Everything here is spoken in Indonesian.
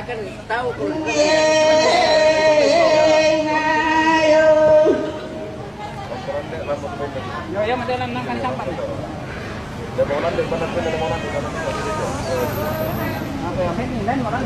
kan tahu kalau ya madalan nang kan sampan. Apa yang ini lain orang.